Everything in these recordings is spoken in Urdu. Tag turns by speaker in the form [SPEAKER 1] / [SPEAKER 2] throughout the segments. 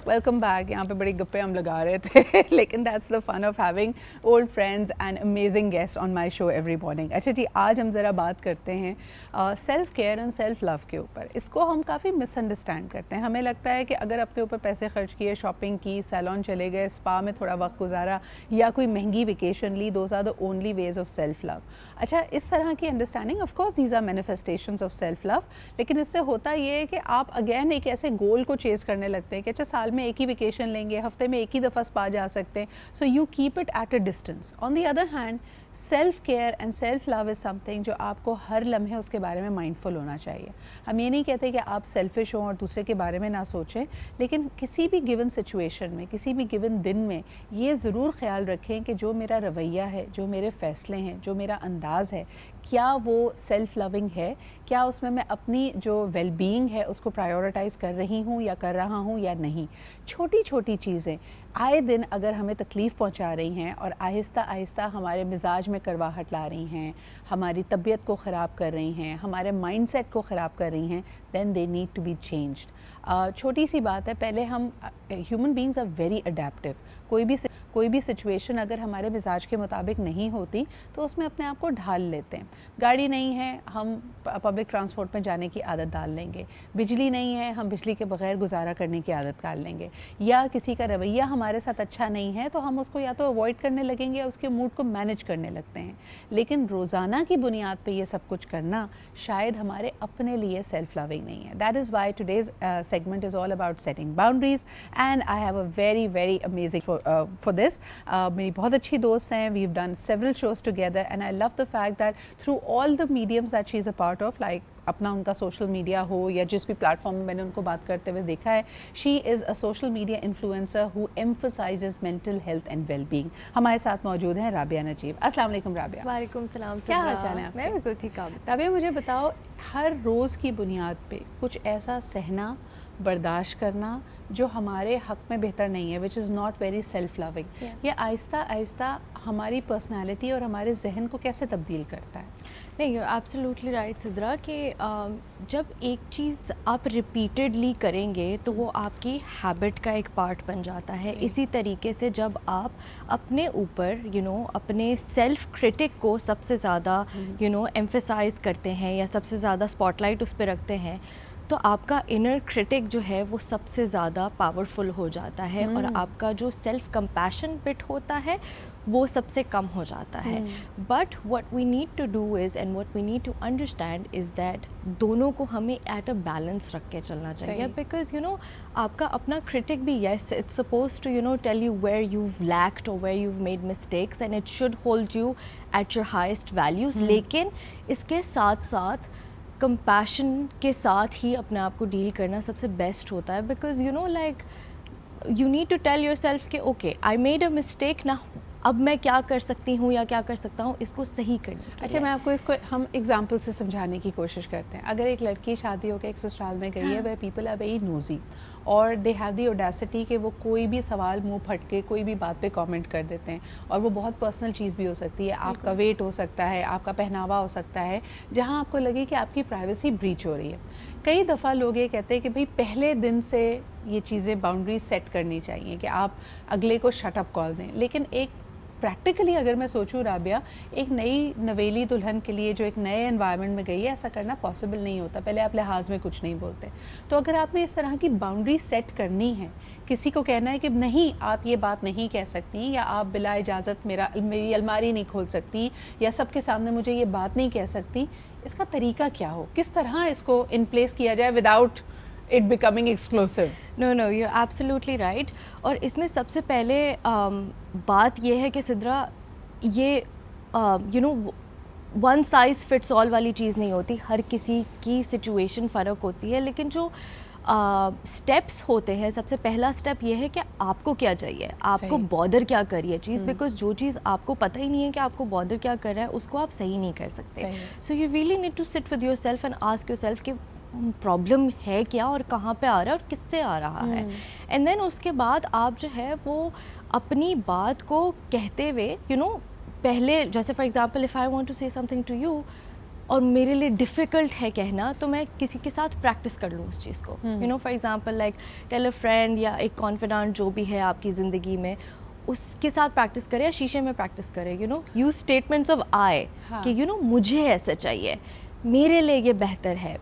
[SPEAKER 1] Welcome back. یہاں پہ بڑی گپے ہم لگا رہے تھے لیکن that's the fun of having old friends and amazing guest on my show every morning. اچھا جی, آج ہم ذرا بات کرتے ہیں self care and self love کے اوپر. اس کو ہم کافی مس انڈرسٹینڈ کرتے ہیں. ہمیں لگتا ہے کہ اگر اپنے اوپر پیسے خرچ کیے, شاپنگ کی, سیلون چلے گئے, اسپا میں تھوڑا وقت گزارا یا کوئی مہنگی ویکیشن لی, those are the only ways of self love. اچھا, اس طرح کی understanding of course these are manifestations of self love, لیکن اس سے ہوتا یہ ہے کہ آپ اگین ایک ایسے گول کو چیز کرنے لگتے ہیں کہ اچھا سال میں ایک ہی ویکیشن لیں گے, ہفتے میں ایک ہی دفعہ اسپا جا سکتے ہیں. So you keep it at a distance. On the other hand self care and self love is something جو آپ کو ہر لمحے اس کے بارے میں مائنڈفل ہونا چاہیے. ہم یہ نہیں کہتے کہ آپ سیلفش ہوں اور دوسرے کے بارے میں نہ سوچیں, لیکن کسی بھی گیون سچویشن میں, کسی بھی گیون دن میں یہ ضرور خیال رکھیں کہ جو میرا رویہ ہے, جو میرے فیصلے ہیں, جو میرا انداز ہے, کیا وہ سیلف لونگ ہے, کیا اس میں اپنی جو ویل بینگ ہے اس کو پرائیورٹائز کر رہی ہوں یا کر رہا ہوں یا نہیں. چھوٹی چھوٹی چیزیں آئے دن اگر ہمیں تکلیف پہنچا رہی ہیں اور آہستہ آہستہ ہمارے مزاج میں کرواہٹ لا رہی ہیں, ہماری طبیعت کو خراب کر رہی ہیں, ہمارے مائنڈ سیٹ کو خراب کر رہی ہیں, then they need to be changed. چھوٹی سی بات ہے, پہلے ہم human beings are very adaptive. کوئی بھی سچویشن اگر ہمارے مزاج کے مطابق نہیں ہوتی تو اس میں اپنے آپ کو ڈھال لیتے ہیں. گاڑی نہیں ہے, ہم پبلک ٹرانسپورٹ میں جانے کی عادت ڈال لیں گے. بجلی نہیں ہے, ہم بجلی کے بغیر گزارا کرنے کی عادت ڈال لیں گے. یا کسی کا رویہ ہمارے ساتھ اچھا نہیں ہے تو ہم اس کو یا تو اوائڈ کرنے لگیں گے یا اس کے موڈ کو مینیج کرنے لگتے ہیں. لیکن روزانہ کی بنیاد پہ یہ سب کچھ کرنا شاید ہمارے اپنے لیے سیلف لونگ نہیں ہے. That is why today's segment is all about setting boundaries and I have a very amazing for this. میری بہت اچھی دوست ہیں. we've done several shows together and I love the fact that through all the mediums that she is a part of, like اپنا ان کا سوشل میڈیا ہو یا جس بھی پلیٹ فارم میں میں نے ان کو بات کرتے ہوئے دیکھا ہے, she is a social media influencer who emphasizes mental health and well being. ہمارے ساتھ موجود ہیں رابعہ نجیب. السلام علیکم رابعہ.
[SPEAKER 2] وعلیکم السلام.
[SPEAKER 1] کیا حال چال ہے آپ؟
[SPEAKER 2] میں بالکل ٹھیک ہوں.
[SPEAKER 1] رابعہ مجھے بتاؤ, ہر روز کی بنیاد پہ کچھ ایسا سہنا, برداشت کرنا جو ہمارے حق میں بہتر نہیں ہے, وچ از ناٹ ویری سیلف لونگ, یہ آہستہ آہستہ ہماری پرسنالٹی اور ہمارے ذہن کو کیسے تبدیل کرتا ہے؟
[SPEAKER 2] نہیں, یو ایبسلیوٹلی رائٹ سدرا, کہ جب ایک چیز آپ ریپیٹڈلی کریں گے تو وہ آپ کی ہیبٹ کا ایک پارٹ بن جاتا ہے. اسی طریقے سے جب آپ اپنے اوپر اپنے سیلف کرٹک کو سب سے زیادہ ایمفسائز کرتے ہیں یا سب سے زیادہ اسپاٹ لائٹ اس پہ رکھتے ہیں, تو آپ کا انر کرٹک جو ہے وہ سب سے زیادہ پاورفل ہو جاتا ہے اور آپ کا جو سیلف کمپیشن بٹ ہوتا ہے وہ سب سے کم ہو جاتا ہے. But what we need to do is and what we need to understand is that دونوں کو ہمیں ایٹ اے بیلنس رکھ کے چلنا چاہیے. بیکاز آپ کا اپنا کرٹک بھی, yes it's supposed to tell you where you lacked اور where you made mistakes and it should hold you at your highest values. لیکن اس کے ساتھ ساتھ کمپیشن کے ساتھ ہی اپنے آپ کو ڈیل کرنا سب سے بیسٹ ہوتا ہے. Because like you need to tell yourself کہ okay I made a mistake نا, اب میں کیا کر سکتی ہوں یا کیا کر سکتا ہوں اس کو صحیح کرنے.
[SPEAKER 1] اچھا, میں آپ کو اس کو ہم ایگزامپل سے سمجھانے کی کوشش کرتے ہیں. اگر ایک لڑکی شادی ہو کے ایک سسرال میں گئی ہے, وhere people are very nosy اور they have the audacity کہ وہ کوئی بھی سوال منہ پھٹ کے کوئی بھی بات پہ کامنٹ کر دیتے ہیں, اور وہ بہت پرسنل چیز بھی ہو سکتی ہے, آپ کا ویٹ ہو سکتا ہے, آپ کا پہناوا ہو سکتا ہے, جہاں آپ کو لگے کہ آپ کی پرائیویسی بریچ ہو رہی ہے. کئی دفعہ لوگ یہ کہتے ہیں کہ بھئی پہلے دن سے یہ چیزیں باؤنڈریز سیٹ کرنی چاہیے کہ آپ اگلے کو شٹ اپ کال دیں. لیکن ایک پریکٹیکلی اگر میں سوچوں رابعہ, ایک نئی نویلی دلہن کے لیے جو ایک نئے انوائرمنٹ میں گئی ہے, ایسا کرنا پاسبل نہیں ہوتا. پہلے آپ لحاظ میں کچھ نہیں بولتے. تو اگر آپ نے اس طرح کی باؤنڈری سیٹ کرنی ہے, کسی کو کہنا ہے کہ نہیں آپ یہ بات نہیں کہہ سکتی, یا آپ بلا اجازت میری الماری نہیں کھول سکتی, یا سب کے سامنے مجھے یہ بات نہیں کہہ سکتی, اس کا طریقہ کیا ہو, کس طرح اس کو ان پلیس کیا جائے without it becoming explosive?
[SPEAKER 2] No, you're absolutely right. اور اس میں سب سے پہلے بات یہ ہے کہ سدرا, یہ ون سائز فٹس آل والی چیز نہیں ہوتی. ہر کسی کی سچویشن فرق ہوتی ہے, لیکن جو اسٹیپس ہوتے ہیں, سب سے پہلا اسٹیپ یہ ہے کہ آپ کو کیا چاہیے, آپ کو بادر کیا کر رہی ہے چیز. بیکاز جو چیز آپ کو پتہ ہی نہیں ہے کہ آپ کو بادر کیا کر رہا ہے, اس کو آپ صحیح نہیں کر سکتے. So you really need to sit with yourself and ask yourself کہ پرابلم ہے کیا اور کہاں پہ آ رہا ہے اور کس سے آ رہا ہے. اینڈ دین اس کے بعد آپ جو ہے وہ اپنی بات کو کہتے ہوئے پہلے, جیسے for example if I want to say some thing to you, اور میرے لیے ڈیفیکلٹ ہے کہنا, تو میں کسی کے ساتھ پریکٹس کر لوں اس چیز کو. You know, for example like tell a friend یا ایک کانفیڈنٹ جو بھی ہے آپ کی زندگی میں, اس کے ساتھ پریکٹس کرے یا شیشے میں پریکٹس کرے. You know, use statements of I کہ یو نو مجھے ایسا چاہیے, میرے لیے یہ بہتر ہے.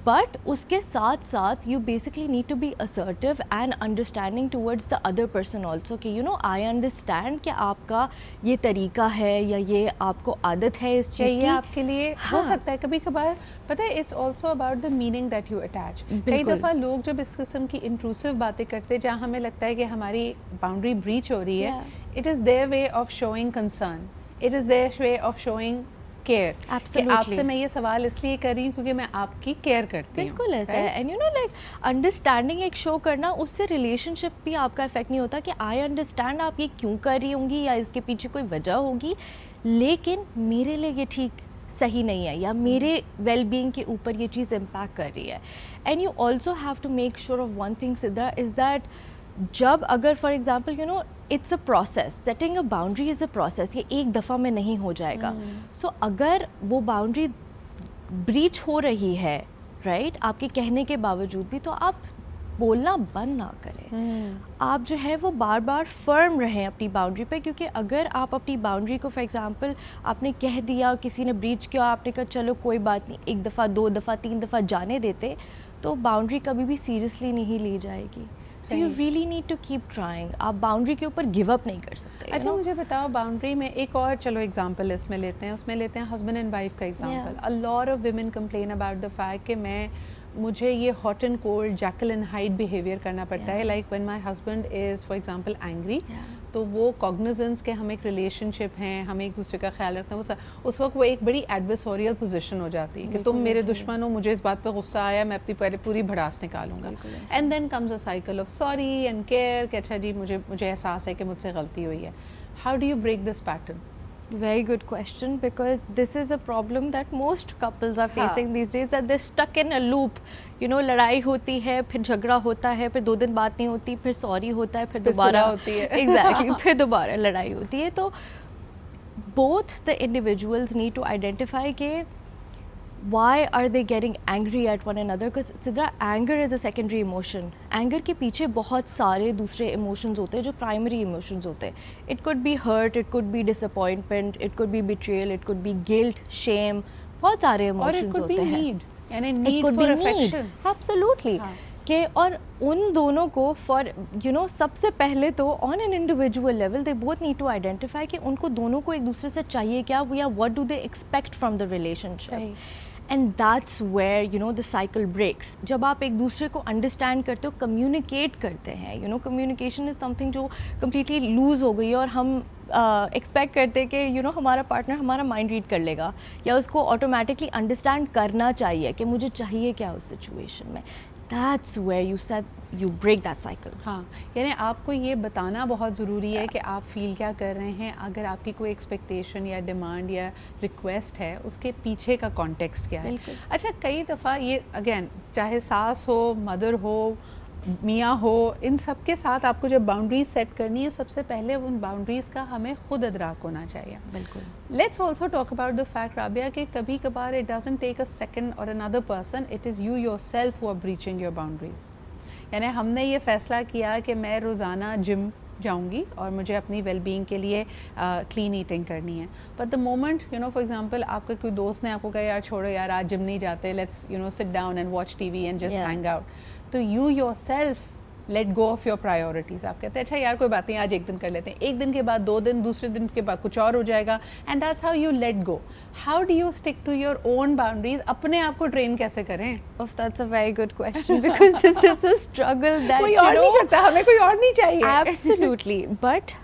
[SPEAKER 2] بٹ اس کے ساتھ ساتھ you basically need to be assertive and understanding towards the other person also کہ یو نو آئی انڈرسٹینڈ کہ آپ کا یہ طریقہ ہے یا یہ آپ کو عادت ہے اس چیز کی,
[SPEAKER 1] آپ کے لیے ہو سکتا ہے. کبھی کبھار پتہ ہے it's also about the meaning that you attach. کئی دفعہ لوگ جب اس قسم کی انٹروسو باتیں کرتے ہیں جہاں ہمیں لگتا ہے کہ ہماری باؤنڈری بریچ ہو رہی ہے, it is their way of showing concern, it is their way of showing care. کہ آپ سے میں یہ سوال اس لیے کر رہی ہوں کیونکہ میں آپ کی کیئر کرتی ہوں.
[SPEAKER 2] بالکل ایسا ہے. And you know like understanding ایک شو کرنا, اس سے ریلیشن شپ بھی آپ کا افیکٹ نہیں ہوتا کہ آئی انڈرسٹینڈ آپ یہ کیوں کر رہی ہوں گی یا اس کے پیچھے کوئی وجہ ہوگی, لیکن میرے لیے یہ ٹھیک صحیح نہیں ہے یا میرے ویل بینگ کے اوپر یہ چیز امپیکٹ کر رہی ہے. And you also have to make sure of one thing سدھا از دیٹ جب اگر for example you know it's a process, setting a boundary is a process, یہ ایک دفعہ میں نہیں ہو جائے گا. سو اگر وہ باؤنڈری بریچ ہو رہی ہے رائٹ آپ کے کہنے کے باوجود بھی, تو آپ بولنا بند نہ کریں. آپ جو ہے وہ بار بار فرم رہیں اپنی باؤنڈری پہ, کیونکہ اگر آپ اپنی باؤنڈری کو فار ایگزامپل آپ نے کہہ دیا, کسی نے بریچ کیا, آپ نے کہا چلو کوئی بات نہیں, ایک دفعہ 2 دفعہ 3 دفعہ جانے دیتے, تو باؤنڈری کبھی بھی سیریسلی نہیں لی جائے گی. So you really need to keep trying. آپ باؤنڈری کے اوپر گیو اپ نہیں کر سکتے.
[SPEAKER 1] اچھا مجھے بتاؤ باؤنڈری میں ایک اور چلو ایگزامپل اس میں لیتے ہیں ہسبینڈ اینڈ وائف کا example. A lot of women complain about the fact کہ مجھے یہ hot and cold Jekyll and Hyde behaviour کرنا پڑتا ہے. Like when my husband is for example angry, تو وہ کوگنیزنس کے ہم ایک ریلیشن شپ ہیں, ہم ایک دوسرے کا خیال رکھتے ہیں, اس وقت وہ ایک بڑی ایڈورسوریل پوزیشن ہو جاتی ہے کہ تم میرے دشمن ہو, مجھے اس بات پہ غصہ آیا, میں اپنی پوری بھڑاس نکالوں گا. And then comes a cycle of sorry and care کہ اچھا جی مجھے احساس ہے کہ مجھ سے غلطی ہوئی ہے. How do you break this pattern?
[SPEAKER 2] Very good question, because this is a problem that most couples are facing these days, that they're stuck in a loop. You know, لڑائی ہوتی ہے, پھر جھگڑا ہوتا ہے, پھر 2 دن بات نہیں ہوتی, پھر سوری ہوتا ہے, پھر دوبارہ
[SPEAKER 1] ہوتی ہے.
[SPEAKER 2] Exactly, پھر دوبارہ لڑائی ہوتی ہے. تو both the individuals need to identify کہ why are they getting angry at one another, because Sidra, anger is a secondary emotion. Anger کے پیچھے بہت سارے دوسرے emotions ہوتے ہیں جو primary emotions ہوتے ہیں. It could be hurt, it could be disappointment, it could be betrayal, it could be guilt, shame, بہت سارے emotions ہوتے ہیں.
[SPEAKER 1] اور it could be need, یعنی need for affection.
[SPEAKER 2] Absolutely. کہ اور ان دونوں کو فار یو نو سب سے پہلے تو on an individual level they both need to identify کہ ان کو دونوں کو ایک دوسرے سے چاہیے کیا, یا what do they expect from the relationship. And that's where you know the cycle breaks. جب آپ ایک دوسرے کو انڈرسٹینڈ کرتے ہو, کمیونیکیٹ کرتے ہیں, you know communication is something جو کمپلیٹلی لوز ہو گئی ہے, اور ہم ایکسپیکٹ کرتے کہ یو نو ہمارا پارٹنر ہمارا مائنڈ ریڈ کر لے گا, یا اس کو آٹومیٹکلی انڈرسٹینڈ کرنا چاہیے کہ مجھے چاہیے کیا اس سچویشن میں. That's where you said you break that cycle.
[SPEAKER 1] ہاں, یعنی آپ کو یہ بتانا بہت ضروری ہے کہ آپ فیل کیا کر رہے ہیں. اگر آپ کی کوئی ایکسپیکٹیشن یا ڈیمانڈ یا ریکویسٹ ہے, اس کے پیچھے کا کانٹیکسٹ کیا ہے. اچھا کئی دفعہ یہ اگین چاہے ساس ہو, مدر ہو, میاں ہو, ان سب کے ساتھ آپ کو جب باؤنڈریز سیٹ کرنی ہے, سب سے پہلے ان باؤنڈریز کا ہمیں خود ادراک ہونا چاہیے.
[SPEAKER 2] بالکل.
[SPEAKER 1] Let's also talk about the fact Rabia کہ کبھی کبھار it doesn't take a second or another person, it is you yourself who are breaching your boundaries. یعنی ہم نے یہ فیصلہ کیا کہ میں روزانہ جم جاؤں گی اور مجھے اپنی ویل بینگ کے لیے کلین ایٹنگ کرنی ہے. But the moment you know for example آپ کا کوئی دوست نے آپ کو کہا یار چھوڑو یار آج جم نہیں جاتے, let's you know sit down and watch TV and just hang out. تو you yourself let go of your priorities. آپ کہتے ہیں اچھا یار کوئی بات نہیں آج ایک دن کر لیتے ہیں, ایک دن کے بعد 2 دن, دوسرے دن کے بعد کچھ اور ہو جائے گا. And that's how you let go. How do you stick to your own boundaries? اپنے آپ کو ٹرین کیسے کریں؟
[SPEAKER 2] That's a very good question, because this is a struggle that
[SPEAKER 1] کوئی اور نہیں کرتا, ہمیں کوئی اور نہیں چاہیے.
[SPEAKER 2] Absolutely. But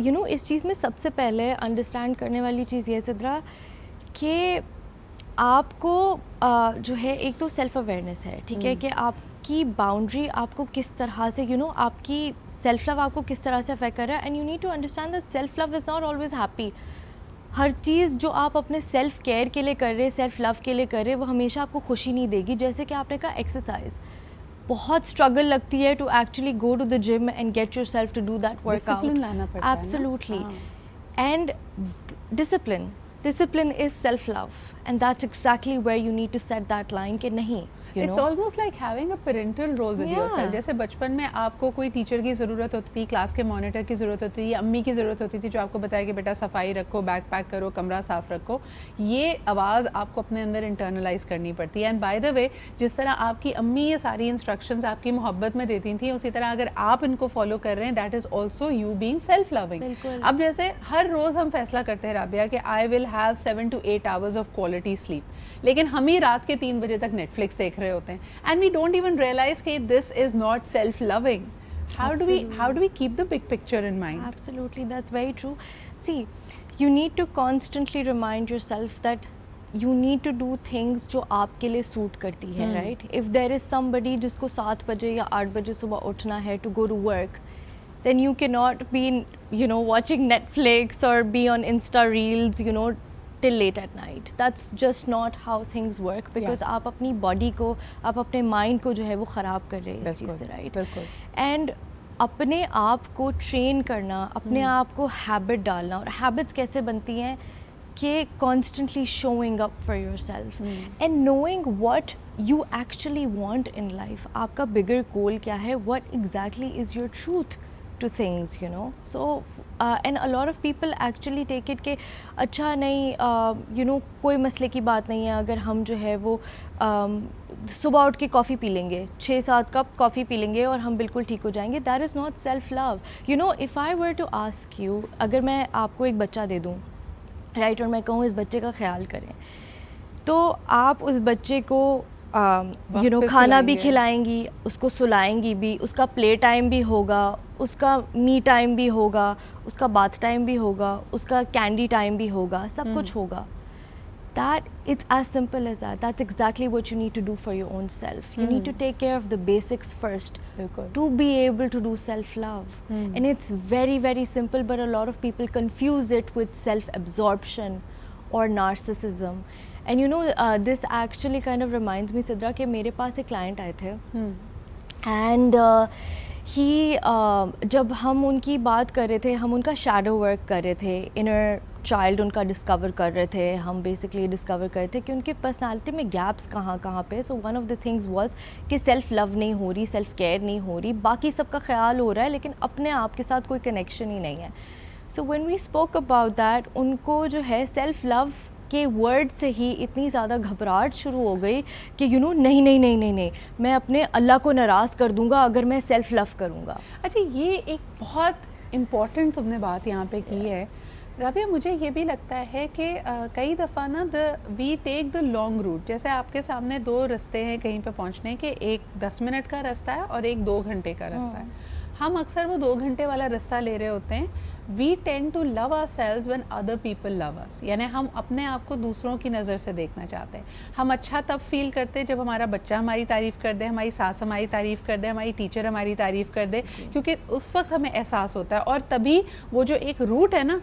[SPEAKER 2] you know اس چیز میں سب سے پہلے انڈرسٹینڈ کرنے والی چیز یہ سدرا کہ آپ کو جو ہے ایک تو سیلف اویئرنیس ہے, ٹھیک ہے, کہ آپ کی باؤنڈری آپ کو کس طرح سے یو نو آپ کی سیلف لو آپ کو کس طرح سے افیکٹ کر رہا ہے. And you need to understand that self love is not always happy. ہر چیز جو آپ اپنے سیلف کیئر کے لیے کر رہے, سیلف لو کے لیے کر رہے, وہ ہمیشہ آپ کو خوشی نہیں دے گی. جیسے کہ آپ نے کہا ایکسرسائز, بہت اسٹرگل لگتی ہے to actually go to the gym and get yourself to do that work out. Absolutely. And discipline, discipline is self love, and that's exactly where you need to set that line کہ نہیں.
[SPEAKER 1] It's almost like having a parental role with yourself. جیسے بچپن میں آپ کو کوئی ٹیچر کی ضرورت ہوتی تھی, کلاس کے مانیٹر کی ضرورت ہوتی تھی, امی کی ضرورت ہوتی تھی جو آپ کو بتایا کہ بیٹا صفائی رکھو, بیگ پیک کرو, کمرہ صاف رکھو. یہ آواز آپ کو اپنے اندر انٹرنلائز کرنی پڑتی ہے. اینڈ بائی دا وے, جس طرح آپ کی امی یہ ساری انسٹرکشنز آپ کی محبت میں دیتی تھیں, اسی طرح اگر آپ ان کو فالو کر رہے ہیں, that is also you being self loving. اب جیسے ہر روز ہم فیصلہ کرتے ہیں رابعہ کہ I will have 7 to 8 hours of quality sleep, لیکن ہم ہی رات کے 3 بجے تک نیٹ فلکس دیکھ رہے ہوتے ہیں. And we don't even realise کہ this is not self loving. How do we keep the big picture in mind?
[SPEAKER 2] Absolutely, that's very true. See, you need to constantly remind yourself that you need to do things جو آپ کے لیے سوٹ کرتی ہے, right? If there is somebody جس کو 7 بجے یا 8 بجے صبح اٹھنا ہے to go to work, then you cannot be, watching Netflix or be on Insta Reels, till late at night. That's just not how things work, because آپ اپنی باڈی کو, آپ اپنے مائنڈ کو جو ہے وہ خراب کر رہے ہیں اس چیز سے, رائٹ. اینڈ اپنے آپ کو ٹرین کرنا, اپنے آپ کو ہیبٹ ڈالنا, اور ہیبٹس کیسے بنتی ہیں کہ constantly شوئنگ up for your self and knowing what you actually want in life. آپ کا بگر گول کیا ہے, what exactly is your truth to things, so and a lot of people actually take it کہ اچھا نہیں, کوئی مسئلے کی بات نہیں ہے اگر ہم جو ہے وہ صبح اٹھ کے کافی پی لیں گے, 6-7 کپ کافی پی لیں گے اور ہم بالکل ٹھیک ہو جائیں گے. That is not self love. if I were to ask you, اگر میں آپ کو ایک بچہ دے دوں, رائٹ, اور میں کہوں اس بچے کا خیال کریں, تو آپ اس بچے کو کھانا بھی کھلائیں گی, اس کو سلائیں گی بھی, اس کا پلے ٹائم بھی ہوگا, اس کا می ٹائم بھی ہوگا, اس کا باتھ ٹائم بھی ہوگا, اس کا کینڈی ٹائم بھی ہوگا, سب کچھ ہوگا. That it's as simple as that. That's exactly what you need to do for your own self. You need to take care of the basics first to be able to do self-love. And it's very, very simple, but a lot of people confuse it with self-absorption or narcissism. And this actually kind of reminds me, Sidra, کہ میرے پاس ایک کلائنٹ آئے تھے, اینڈ جب ہم ان کی بات کر رہے تھے, ہم ان کا شیڈو ورک کر رہے تھے, انر چائلڈ ان کا ڈسکور کر رہے تھے, ہم بیسکلی ڈسکور کر رہے تھے کہ ان کی پرسنالٹی میں گیپس کہاں کہاں پہ. So one of the things was کہ سیلف لو نہیں ہو رہی, سیلف کیئر نہیں ہو رہی, باقی سب کا خیال ہو رہا ہے لیکن اپنے آپ کے ساتھ کوئی کنیکشن ہی نہیں ہے. So when we spoke about that, ان کو جو ہے سیلف لو کے ورڈ سے ہی اتنی زیادہ گھبراہٹ شروع ہو گئی کہ نہیں میں اپنے اللہ کو ناراض کر دوں گا اگر میں سیلف لو کروں گا.
[SPEAKER 1] اچھا, یہ ایک بہت امپورٹنٹ تم نے بات یہاں پہ کی ہے رابعہ. مجھے یہ بھی لگتا ہے کہ کئی دفعہ نا وی ٹیک دا لانگ روٹ. جیسے آپ کے سامنے 2 رستے ہیں کہیں پہ پہنچنے کے, ایک 10 منٹ کا رستہ ہے اور ایک 2 گھنٹے کا رستہ ہے. ہم اکثر وہ 2 گھنٹے والا رستہ لے رہے ہوتے ہیں. We tend to love ourselves when other people love us. یعنی ہم اپنے آپ کو دوسروں کی نظر سے دیکھنا چاہتے ہیں. ہم اچھا تب فیل کرتے جب ہمارا بچہ ہماری تعریف کر دے, ہماری ساس ہماری تعریف کر دے, ہماری ٹیچر ہماری تعریف کر دے, کیونکہ اس وقت ہمیں احساس ہوتا ہے. اور تبھی وہ جو ایک روٹ ہے نا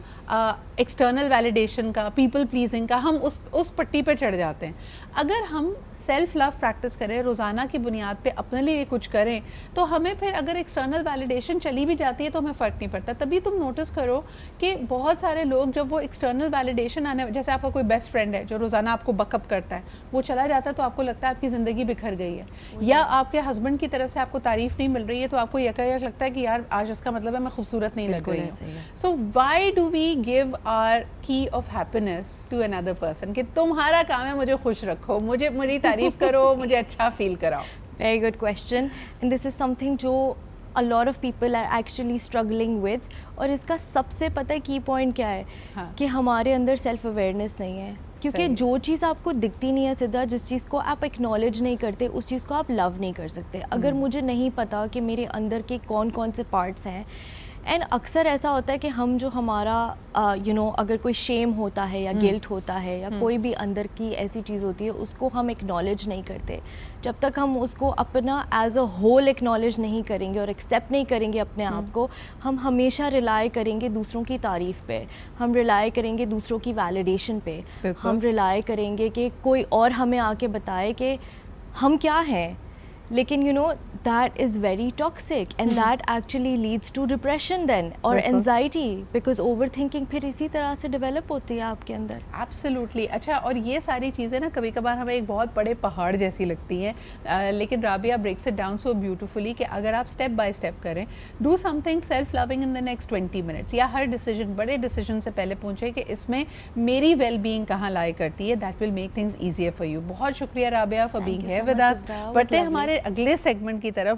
[SPEAKER 1] ایکسٹرنل ویلیڈیشن کا, پیپل پلیزنگ کا, ہم اس پٹی پہ چڑھ جاتے ہیں. اگر ہم سیلف لو پریکٹس کریں, روزانہ کی بنیاد پہ اپنے لیے کچھ کریں, تو ہمیں پھر اگر ایکسٹرنل ویلیڈیشن چلی بھی جاتی ہے تو ہمیں فرق نہیں پڑتا. تبھی تم نوٹس کرو کہ بہت سارے لوگ جب وہ ایکسٹرنل ویلیڈیشن آنے, جیسے آپ کا کوئی بیسٹ فرینڈ ہے جو روزانہ آپ کو بک اپ کرتا ہے, وہ چلا جاتا ہے تو آپ کو لگتا ہے آپ کی زندگی بکھر گئی ہے. یا آپ کے ہسبینڈ کی طرف سے آپ کو تعریف نہیں مل رہی ہے تو آپ کو یکایک لگتا ہے کہ یار آج اس کا مطلب ہے میں خوبصورت نہیں لگ رہی ہوں. So why do we give our key of happiness to another person کہ تمہارا کام ہے مجھے خوش رکھو, مجھے میری تعریف کرو, مجھے اچھا فیل کراؤ.
[SPEAKER 2] Very good question, and this is something جو a lot of people are actually struggling with. اور اس کا سب سے پتہ کی پوائنٹ کیا ہے کہ ہمارے اندر سیلف اویئرنیس نہیں ہے. کیونکہ جو چیز آپ کو دکھتی نہیں ہے سدھا, جس چیز کو آپ ایکنالج نہیں کرتے, اس چیز کو آپ لو نہیں کر سکتے. اگر مجھے نہیں پتا کہ میرے اندر کے کون کون سے پارٹس ہیں, اینڈ اکثر ایسا ہوتا ہے کہ ہم جو ہمارا اگر کوئی شیم ہوتا ہے یا گلٹ ہوتا ہے یا کوئی بھی اندر کی ایسی چیز ہوتی ہے, اس کو ہم ایکنالج نہیں کرتے. جب تک ہم اس کو اپنا ایز اے ہول ایکنالج نہیں کریں گے اور ایکسیپٹ نہیں کریں گے اپنے آپ کو, ہم ہمیشہ ریلائی کریں گے دوسروں کی تعریف پہ, ہم ریلائی کریں گے دوسروں کی ویلیڈیشن پہ, ہم ریلائی کریں گے کہ کوئی اور ہمیں آ کے بتائے کہ ہم کیا ہیں. لیکن you know that is very toxic and that actually leads to depression then اور انزائٹی, بیکاز اوور تھنکنگ پھر اسی طرح سے ڈیولپ ہوتی ہے آپ کے اندر.
[SPEAKER 1] ایبسلیوٹلی. اچھا, اور یہ ساری چیزیں نا کبھی کبھار ہمیں ایک بہت بڑے پہاڑ جیسی لگتی ہیں, لیکن Rabia breaks it down so beautifully کہ اگر آپ اسٹیپ بائی اسٹیپ کریں, do something self loving in the next 20 minutes, یا ہر ڈیسیجن, بڑے ڈیسیجن سے پہلے پوچھیں کہ اس میں میری ویل بینگ کہاں لائے کرتی ہے. That will make things easier for you. بہت شکریہ Rabia for being here with us. بڑھتے ہیں ہمارے اگلے سیگمنٹ کی طرف.